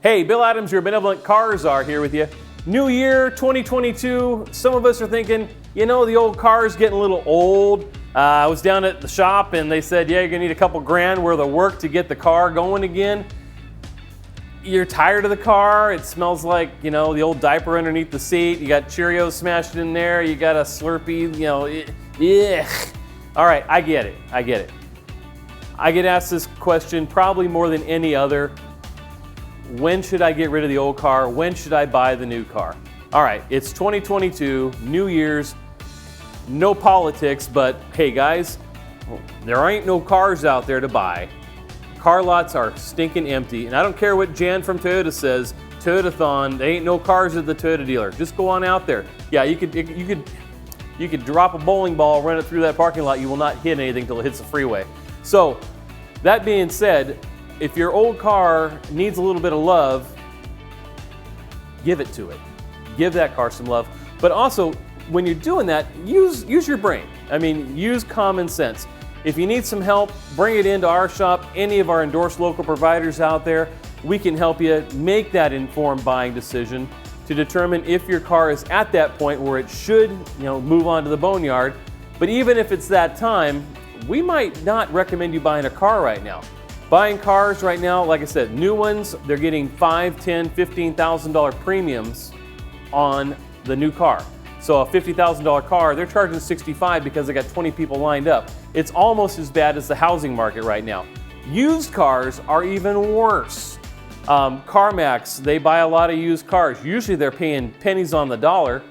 Hey, Bill Adams, your benevolent car czar here with you. New year, 2022. Some of us are thinking, you know, the old car is getting a little old. I was down at the shop and they said, yeah, you're gonna need a couple grand worth of work to get the car going again. You're tired of the car. It smells like, you know, the old diaper underneath the seat. You got Cheerios smashed in there. You got a Slurpee, you know, ugh. All right, I get it. I get asked this question probably more than any other. When should I get rid of the old car? When should I buy the new car? All right, it's 2022, New Year's, no politics, but hey guys, there ain't no cars out there to buy. Car lots are stinking empty, and I don't care what Jan from Toyota says, Toyotathon, there ain't no cars at the Toyota dealer. Just go on out there. Yeah, you could drop a bowling ball, run it through that parking lot, you will not hit anything till it hits the freeway. So, that being said, if your old car needs a little bit of love, give it to it. Give that car some love. But also, when you're doing that, use your brain. I mean, use common sense. If you need some help, bring it into our shop, any of our endorsed local providers out there. We can help you make that informed buying decision to determine if your car is at that point where it should, you know, move on to the boneyard. But even if it's that time, we might not recommend you buying a car right now. Buying cars right now, like I said, new ones, they're getting $5,000, $10,000, $15,000 premiums on the new car. So a $50,000 car, they're charging $65,000 because they got 20 people lined up. It's almost as bad as the housing market right now. Used cars are even worse. CarMax, they buy a lot of used cars. Usually they're paying pennies on the dollar.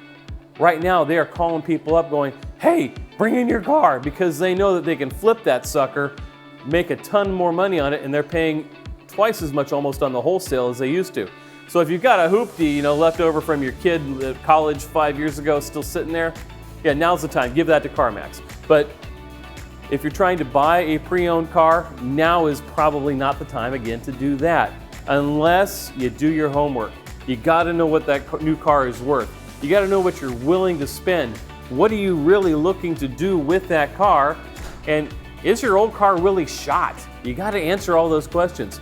Right now they are calling people up going, hey, bring in your car, because they know that they can flip that sucker, make a ton more money on it, and they're paying twice as much almost on the wholesale as they used to. So if you've got a hoopty, you know, left over from your kid at college 5 years ago still sitting there, yeah, now's the time, give that to CarMax. But if you're trying to buy a pre-owned car, now is probably not the time again to do that, unless you do your homework. You gotta know what that new car is worth. You gotta know what you're willing to spend. What are you really looking to do with that car? And is your old car really shot? You got to answer all those questions.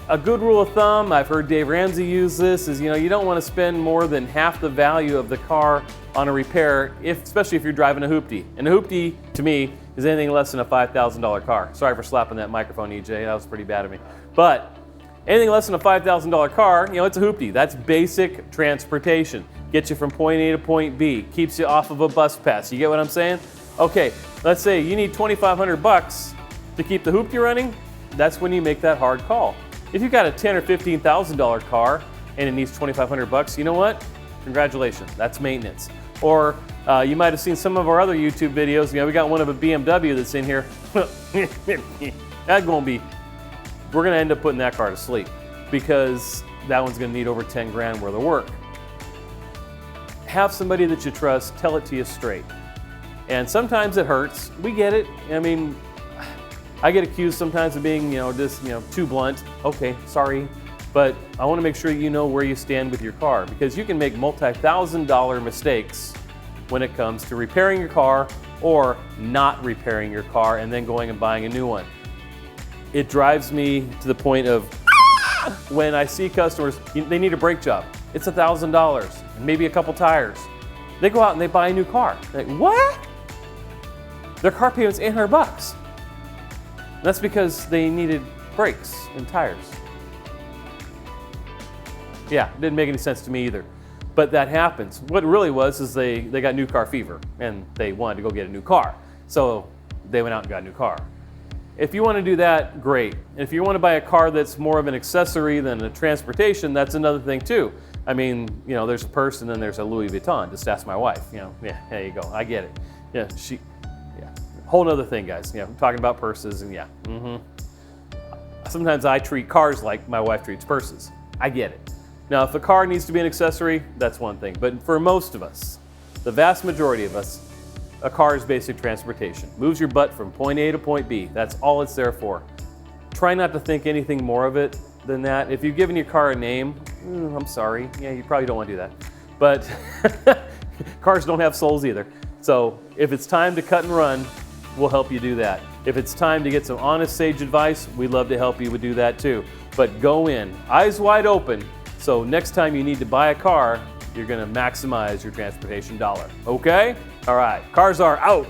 A good rule of thumb, I've heard Dave Ramsey use this, is, you know, you don't want to spend more than half the value of the car on a repair, especially if you're driving a hoopty. And a hoopty, to me, is anything less than a $5,000 car. Sorry for slapping that microphone, EJ. That was pretty bad of me. But anything less than a $5,000 car, you know, it's a hoopty. That's basic transportation. Gets you from point A to point B. Keeps you off of a bus pass. You get what I'm saying? Okay, let's say you need $2,500 to keep the hoopty running. That's when you make that hard call. If you've got a $10,000 or $15,000 car and it needs $2,500, you know what? Congratulations, that's maintenance. Or you might have seen some of our other YouTube videos. You know, we got one of a BMW that's in here. That's gonna be, we're gonna end up putting that car to sleep because that one's gonna need over 10 grand worth of work. Have somebody that you trust tell it to you straight. And sometimes it hurts. We get it. I mean, I get accused sometimes of being, you know, just, you know, too blunt. Okay, sorry. But I want to make sure you know where you stand with your car, because you can make multi-$1,000 mistakes when it comes to repairing your car or not repairing your car and then going and buying a new one. It drives me to the point of when I see customers, they need a brake job. It's $1,000, maybe a couple tires. They go out and they buy a new car. Like, what? Their car payment's $800. That's because they needed brakes and tires. Yeah, it didn't make any sense to me either. But that happens. What it really was is they got new car fever and they wanted to go get a new car. So they went out and got a new car. If you want to do that, great. If you want to buy a car that's more of an accessory than a transportation, that's another thing too. I mean, you know, there's a purse and then there's a Louis Vuitton. Just ask my wife, you know, yeah, there you go. I get it. Yeah, whole nother thing, guys. Yeah, I'm talking about purses and yeah. Sometimes I treat cars like my wife treats purses. I get it. Now, if a car needs to be an accessory, that's one thing. But for most of us, the vast majority of us, a car is basic transportation. Moves your butt from point A to point B. That's all it's there for. Try not to think anything more of it than that. If you've given your car a name, I'm sorry. Yeah, you probably don't want to do that. But cars don't have souls either. So if it's time to cut and run, we'll help you do that. If it's time to get some honest, sage advice, we'd love to help you do that too. but go in, eyes wide open, so next time you need to buy a car, you're gonna maximize your transportation dollar, okay? All right, Cars are out.